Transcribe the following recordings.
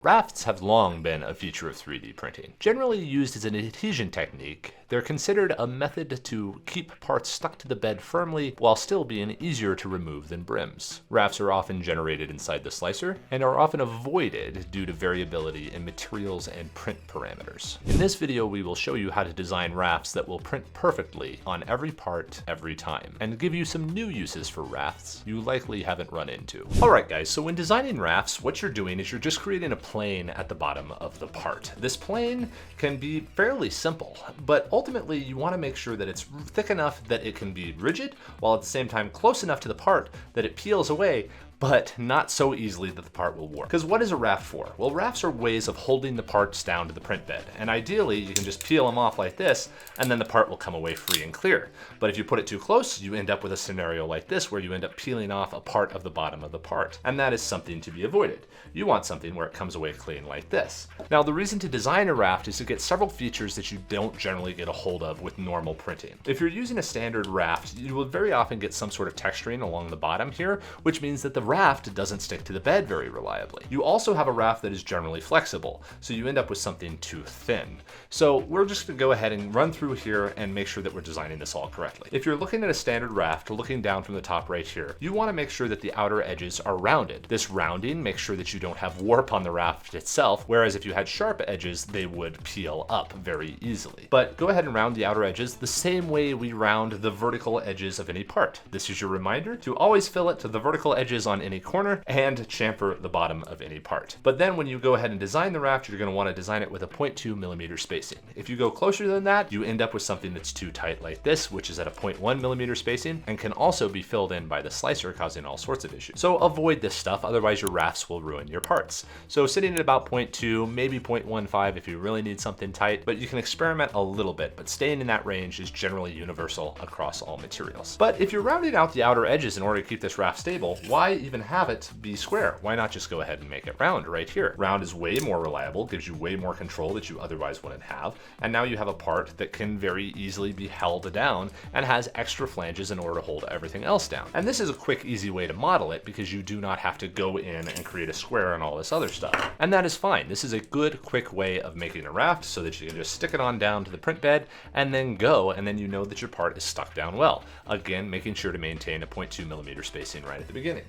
Rafts have long been a feature of 3D printing. Generally used as an adhesion technique, they're considered a method to keep parts stuck to the bed firmly while still being easier to remove than brims. Rafts are often generated inside the slicer and are often avoided due to variability in materials and print parameters. In this video, we will show you how to design rafts that will print perfectly on every part every time and give you some new uses for rafts you likely haven't run into. Alright guys, so when designing rafts, what you're doing is you're just creating a plane at the bottom of the part. This plane can be fairly simple, but ultimately you want to make sure that it's thick enough that it can be rigid, while at the same time close enough to the part that it peels away, but not so easily that the part will warp. Because what is a raft for? Well, rafts are ways of holding the parts down to the print bed. And ideally, you can just peel them off like this, and then the part will come away free and clear. But if you put it too close, you end up with a scenario like this, where you end up peeling off a part of the bottom of the part. And that is something to be avoided. You want something where it comes away clean like this. Now, the reason to design a raft is to get several features that you don't generally get a hold of with normal printing. If you're using a standard raft, you will very often get some sort of texturing along the bottom here, which means that the raft doesn't stick to the bed very reliably. You also have a raft that is generally flexible, so you end up with something too thin. So we're just gonna go ahead and run through here and make sure that we're designing this all correctly. If you're looking at a standard raft, looking down from the top right here, you wanna make sure that the outer edges are rounded. This rounding makes sure that you don't have warp on the raft itself, whereas if you had sharp edges, they would peel up very easily. But go ahead and round the outer edges the same way we round the vertical edges of any part. This is your reminder to always fillet to the vertical edges on any corner and chamfer the bottom of any part. But then when you go ahead and design the raft, you're going to want to design it with a 0.2 millimeter spacing. If you go closer than that, you end up with something that's too tight like this, which is at a 0.1 millimeter spacing and can also be filled in by the slicer, causing all sorts of issues. So avoid this stuff, otherwise your rafts will ruin your parts. So sitting at about 0.2, maybe 0.15 if you really need something tight, but you can experiment a little bit, but staying in that range is generally universal across all materials. But if you're rounding out the outer edges in order to keep this raft stable, why even have it be square? Why not just go ahead and make it round right here? Round is way more reliable, gives you way more control that you otherwise wouldn't have, and now you have a part that can very easily be held down and has extra flanges in order to hold everything else down. And this is a quick, easy way to model it because you do not have to go in and create a square and all this other stuff. And that is fine. This is a good, quick way of making a raft so that you can just stick it on down to the print bed and then go, and then you know that your part is stuck down well. Again, making sure to maintain a 0.2 millimeter spacing right at the beginning.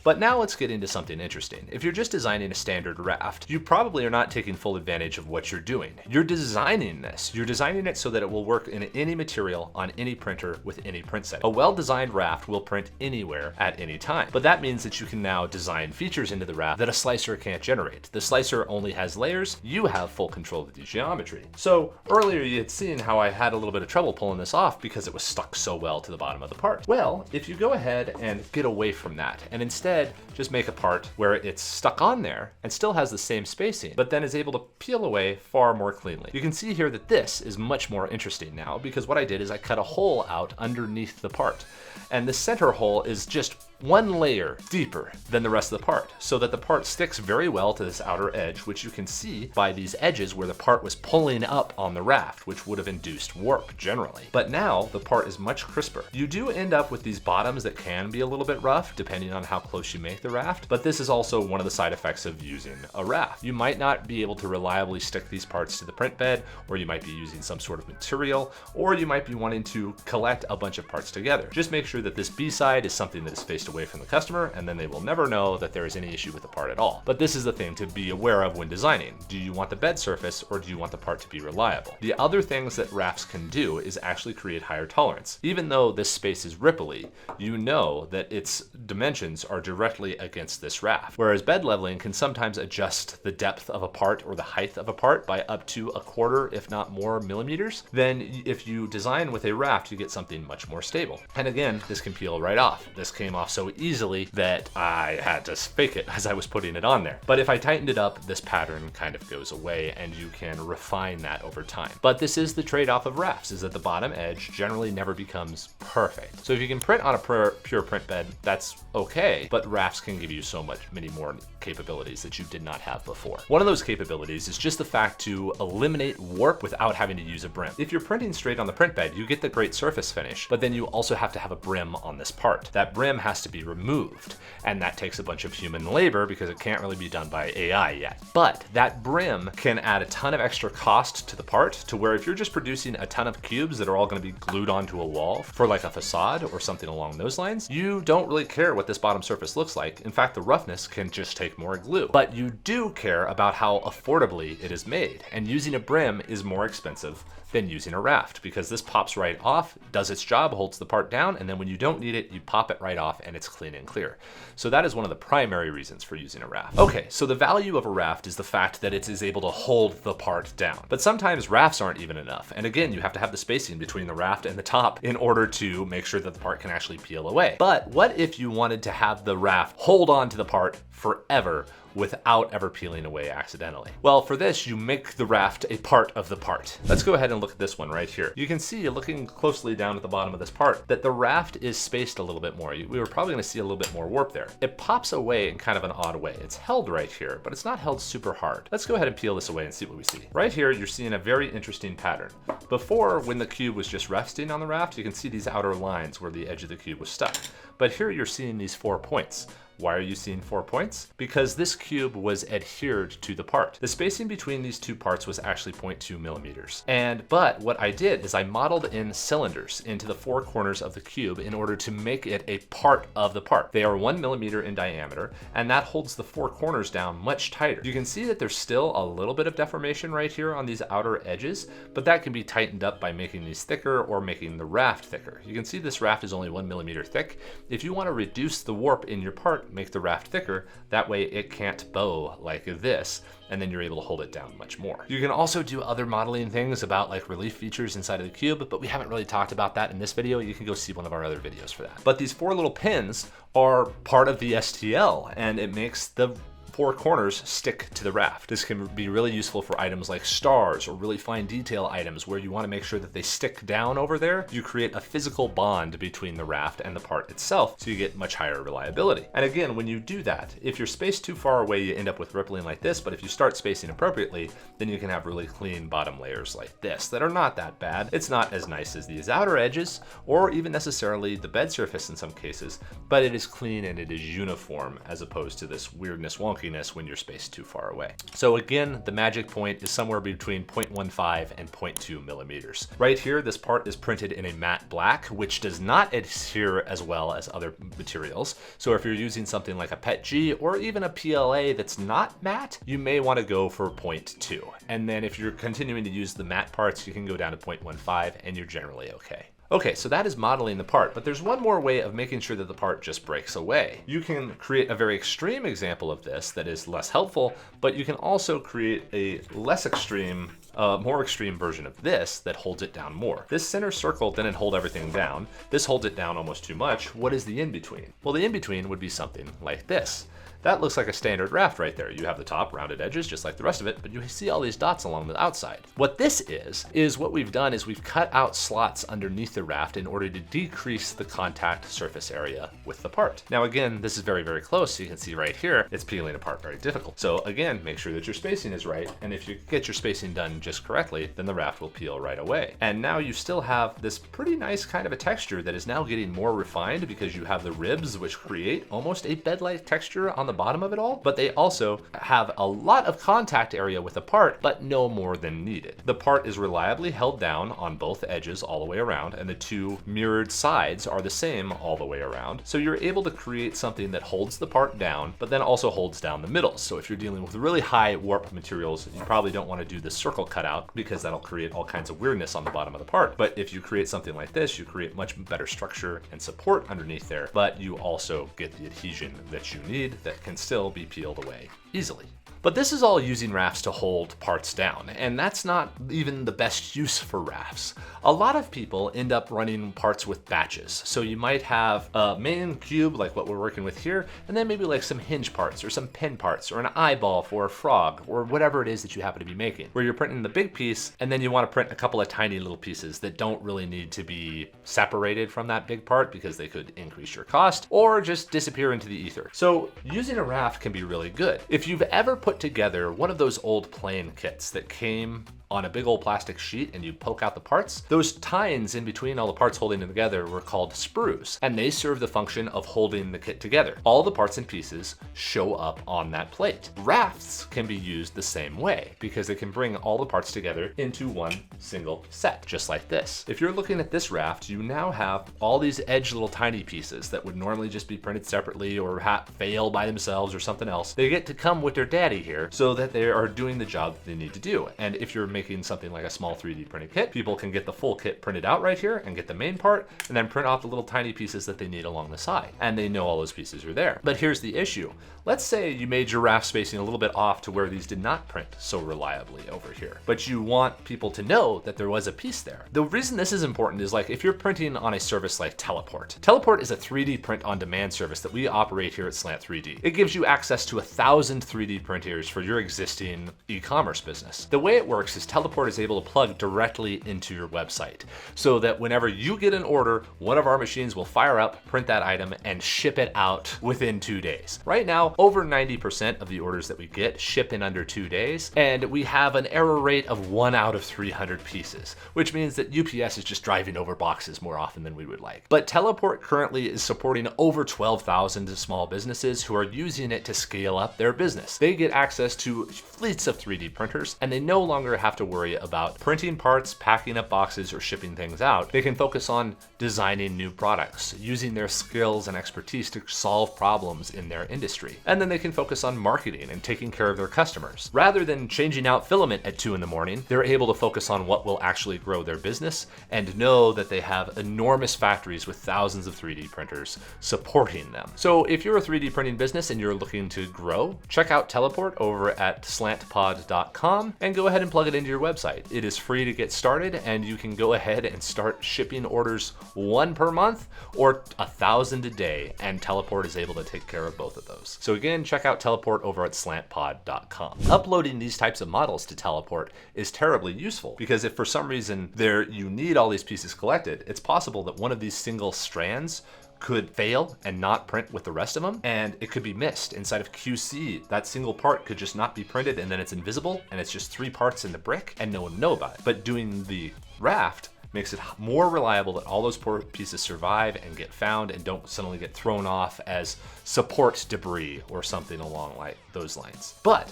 But now let's get into something interesting. If you're just designing a standard raft, you probably are not taking full advantage of what you're doing. You're designing this. You're designing it so that it will work in any material on any printer with any print setting. A well-designed raft will print anywhere at any time. But that means that you can now design features into the raft that a slicer can't generate. The slicer only has layers. You have full control of the geometry. So earlier you had seen how I had a little bit of trouble pulling this off because it was stuck so well to the bottom of the part. Well, if you go ahead and get away from that and instead just make a part where it's stuck on there and still has the same spacing, but then is able to peel away far more cleanly. You can see here that this is much more interesting now because what I did is I cut a hole out underneath the part. And the center hole is just one layer deeper than the rest of the part, so that the part sticks very well to this outer edge, which you can see by these edges where the part was pulling up on the raft, which would have induced warp generally. But now the part is much crisper. You do end up with these bottoms that can be a little bit rough depending on how close you make the raft, but this is also one of the side effects of using a raft. You might not be able to reliably stick these parts to the print bed, or you might be using some sort of material, or you might be wanting to collect a bunch of parts together. Just make sure that this B side is something that is faced away from the customer, and then they will never know that there is any issue with the part at all. But this is the thing to be aware of when designing. Do you want the bed surface, or do you want the part to be reliable? The other things that rafts can do is actually create higher tolerance. Even though this space is ripply, you know that its dimensions are directly against this raft. Whereas bed leveling can sometimes adjust the depth of a part or the height of a part by up to 1/4, if not more, millimeters, then if you design with a raft, you get something much more stable. And again, this can peel right off. This came off so easily that I had to fake it as I was putting it on there. But if I tightened it up, this pattern kind of goes away and you can refine that over time. But this is the trade-off of rafts, is that the bottom edge generally never becomes perfect. So if you can print on a pure print bed, that's okay, but rafts can give you so many more capabilities that you did not have before. One of those capabilities is just the fact to eliminate warp without having to use a brim. If you're printing straight on the print bed, you get the great surface finish, but then you also have to have a brim on this part. That brim has to be removed. And that takes a bunch of human labor because it can't really be done by AI yet. But that brim can add a ton of extra cost to the part, to where if you're just producing a ton of cubes that are all going to be glued onto a wall for like a facade or something along those lines, you don't really care what this bottom surface looks like. In fact, the roughness can just take more glue. But you do care about how affordably it is made, and using a brim is more expensive than using a raft, because this pops right off, does its job, holds the part down, and then when you don't need it, you pop it right off and it's clean and clear. So that is one of the primary reasons for using a raft. Okay, so the value of a raft is the fact that it is able to hold the part down. But sometimes rafts aren't even enough. And again, you have to have the spacing between the raft and the top in order to make sure that the part can actually peel away. But what if you wanted to have the raft hold on to the part forever without ever peeling away accidentally? Well, for this, you make the raft a part of the part. Let's go ahead and look at this one right here. You can see, looking closely down at the bottom of this part, that the raft is spaced a little bit more. We were probably gonna see a little bit more warp there. It pops away in kind of an odd way. It's held right here, but it's not held super hard. Let's go ahead and peel this away and see what we see. Right here, you're seeing a very interesting pattern. Before, when the cube was just resting on the raft, you can see these outer lines where the edge of the cube was stuck. But here you're seeing these 4 points. Why are you seeing 4 points? Because this cube was adhered to the part. The spacing between these two parts was actually 0.2 millimeters. But what I did is I modeled in cylinders into the 4 corners of the cube in order to make it a part of the part. They are 1 millimeter in diameter, and that holds the 4 corners down much tighter. You can see that there's still a little bit of deformation right here on these outer edges, but that can be tightened up by making these thicker or making the raft thicker. You can see this raft is only 1 millimeter thick. If you want to reduce the warp in your part, make the raft thicker. That way it can't bow like this, and then you're able to hold it down much more. You can also do other modeling things about like relief features inside of the cube, but we haven't really talked about that in this video. You can go see one of our other videos for that. But these 4 little pins are part of the STL, and it makes the 4 corners stick to the raft. This can be really useful for items like stars or really fine detail items where you want to make sure that they stick down over there. You create a physical bond between the raft and the part itself, so you get much higher reliability. And again, when you do that, if you're spaced too far away, you end up with rippling like this, but if you start spacing appropriately, then you can have really clean bottom layers like this that are not that bad. It's not as nice as these outer edges, or even necessarily the bed surface in some cases, but it is clean and it is uniform, as opposed to this weirdness, wonkiness when you're spaced too far away. So again, the magic point is somewhere between 0.15 and 0.2 millimeters. Right here, this part is printed in a matte black, which does not adhere as well as other materials. So if you're using something like a PETG or even a PLA that's not matte, you may want to go for 0.2. And then if you're continuing to use the matte parts, you can go down to 0.15 and you're generally okay. Okay, so that is modeling the part, but there's one more way of making sure that the part just breaks away. You can create a very extreme example of this that is less helpful, but you can also create a less extreme, more extreme version of this that holds it down more. This center circle didn't hold everything down. This holds it down almost too much. What is the in-between? Well, the in-between would be something like this. That looks like a standard raft right there. You have the top rounded edges just like the rest of it, but you see all these dots along the outside. What this is what we've done is we've cut out slots underneath the raft in order to decrease the contact surface area with the part. Now again, this is very, very close. So you can see right here, it's peeling apart very difficult. So again, make sure that your spacing is right. And if you get your spacing done just correctly, then the raft will peel right away. And now you still have this pretty nice kind of a texture that is now getting more refined because you have the ribs, which create almost a bed-like texture on the bottom of it all, but they also have a lot of contact area with the part, but no more than needed. The part is reliably held down on both edges all the way around, and the 2 mirrored sides are the same all the way around. So you're able to create something that holds the part down, but then also holds down the middle. So if you're dealing with really high warp materials, you probably don't want to do the circle cutout because that'll create all kinds of weirdness on the bottom of the part. But if you create something like this, you create much better structure and support underneath there, but you also get the adhesion that you need that can still be peeled away easily. But this is all using rafts to hold parts down, and that's not even the best use for rafts. A lot of people end up running parts with batches. So you might have a main cube like what we're working with here, and then maybe like some hinge parts or some pin parts or an eyeball for a frog or whatever it is that you happen to be making, where you're printing the big piece and then you want to print a couple of tiny little pieces that don't really need to be separated from that big part because they could increase your cost or just disappear into the ether. So using a raft can be really good. If you've ever put together one of those old plane kits that came on a big old plastic sheet and you poke out the parts, those tines in between all the parts holding them together were called sprues, and they serve the function of holding the kit together. All the parts and pieces show up on that plate. Rafts can be used the same way because they can bring all the parts together into one single set, just like this. If you're looking at this raft, you now have all these edge little tiny pieces that would normally just be printed separately or fail by themselves or something else. They get to come with their daddy here so that they are doing the job that they need to do. And if you're making something like a small 3D printed kit, people can get the full kit printed out right here and get the main part and then print off the little tiny pieces that they need along the side. And they know all those pieces are there. But here's the issue. Let's say you made your raft spacing a little bit off to where these did not print so reliably over here, but you want people to know that there was a piece there. The reason this is important is like if you're printing on a service like Teleport. Teleport is a 3D print on demand service that we operate here at Slant 3D. It gives you access to 1,000 3D printers for your existing e-commerce business. The way it works is Teleport is able to plug directly into your website so that whenever you get an order, one of our machines will fire up, print that item, and ship it out within 2 days. Right now, over 90% of the orders that we get ship in under 2 days, and we have an error rate of 1 out of 300 pieces, which means that UPS is just driving over boxes more often than we would like. But Teleport currently is supporting over 12,000 small businesses who are using it to scale up their business. They get access to fleets of 3D printers, and they no longer have to worry about printing parts, packing up boxes, or shipping things out. They can focus on designing new products, using their skills and expertise to solve problems in their industry. And then they can focus on marketing and taking care of their customers. Rather than changing out filament at 2 in the morning, they're able to focus on what will actually grow their business and know that they have enormous factories with thousands of 3D printers supporting them. So if you're a 3D printing business and you're looking to grow, check out Teleport over at slantpod.com and go ahead and plug it into your website. It is free to get started, and you can go ahead and start shipping orders 1 per month or 1,000 a day, and Teleport is able to take care of both of those. So again, check out Teleport over at slantpod.com. Uploading these types of models to Teleport is terribly useful because if for some reason you need all these pieces collected, it's possible that one of these single strands could fail and not print with the rest of them, and it could be missed inside of QC. That single part could just not be printed, and then it's invisible, and it's just 3 parts in the brick, and no one know about it. But doing the raft makes it more reliable that all those poor pieces survive and get found and don't suddenly get thrown off as support debris or something along like those lines. But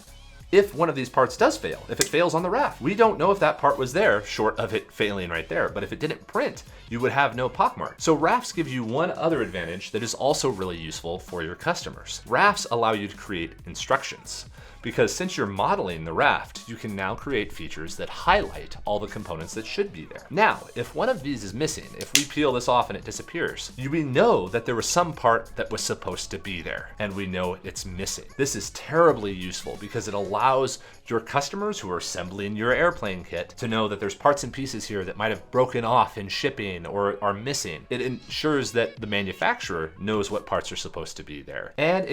if one of these parts does fail, if it fails on the raft, we don't know if that part was there short of it failing right there. But if it didn't print, you would have no pockmark. So rafts give you one other advantage that is also really useful for your customers. Rafts allow you to create instructions, because since you're modeling the raft, you can now create features that highlight all the components that should be there. Now, if one of these is missing, if we peel this off and it disappears, we know that there was some part that was supposed to be there, and we know it's missing. This is terribly useful because it allows your customers who are assembling your airplane kit to know that there's parts and pieces here that might have broken off in shipping or are missing. It ensures that the manufacturer knows what parts are supposed to be there. And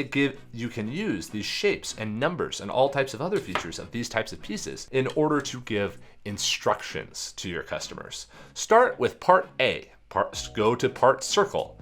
you can use these shapes and numbers and all types of other features of these types of pieces in order to give instructions to your customers. Start with part A. Go to part circle.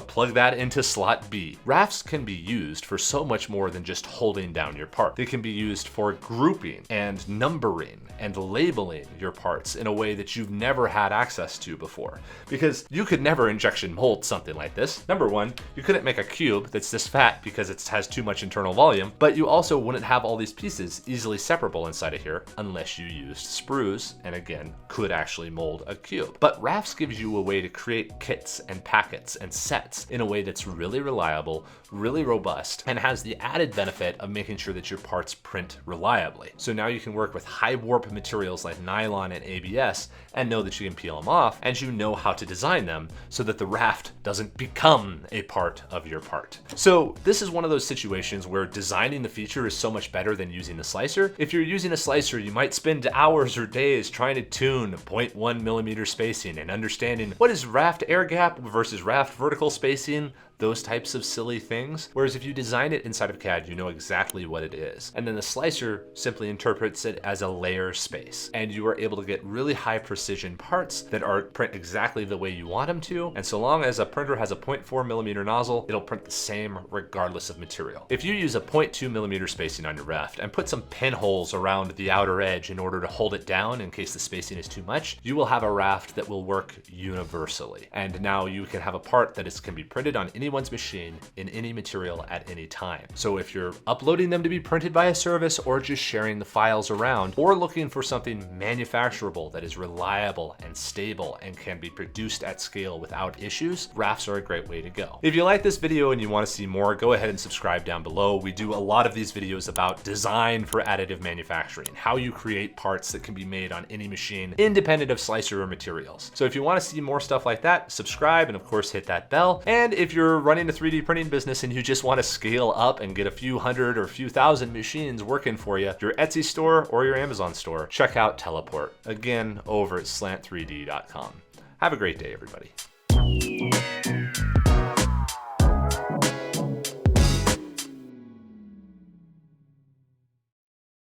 Plug that into slot B. Rafts can be used for so much more than just holding down your part. They can be used for grouping and numbering and labeling your parts in a way that you've never had access to before. Because you could never injection mold something like this. Number one, you couldn't make a cube that's this fat because it has too much internal volume, but you also wouldn't have all these pieces easily separable inside of here unless you used sprues, and again, could actually mold a cube. But Rafts gives you a way to create kits and packets and sets in a way that's really reliable, really robust, and has the added benefit of making sure that your parts print reliably. So now you can work with high warp materials like nylon and ABS and know that you can peel them off, and you know how to design them so that the raft doesn't become a part of your part. So this is one of those situations where designing the feature is so much better than using a slicer. If you're using a slicer, you might spend hours or days trying to tune 0.1 millimeter spacing and understanding what is raft air gap versus raft vertical spacing. those types of silly things. Whereas if you design it inside of CAD, you know exactly what it is. And then the slicer simply interprets it as a layer space. And you are able to get really high precision parts that are print exactly the way you want them to. And so long as a printer has a 0.4 millimeter nozzle, it'll print the same regardless of material. If you use a 0.2 millimeter spacing on your Raft and put some pinholes around the outer edge in order to hold it down in case the spacing is too much, you will have a Raft that will work universally. And now you can have a part that can be printed on anyone's machine in any material at any time. So if you're uploading them to be printed by a service, or just sharing the files around, or looking for something manufacturable that is reliable and stable and can be produced at scale without issues, Rafts are a great way to go. If you like this video and you want to see more, go ahead and subscribe down below. We do a lot of these videos about design for additive manufacturing, how you create parts that can be made on any machine independent of slicer or materials. So if you want to see more stuff like that, subscribe and of course hit that bell. And if you're running a 3D printing business and you just want to scale up and get a few hundred or a few thousand machines working for you, your Etsy store or your Amazon store, check out Teleport, again over at slant3d.com. Have a great day, everybody.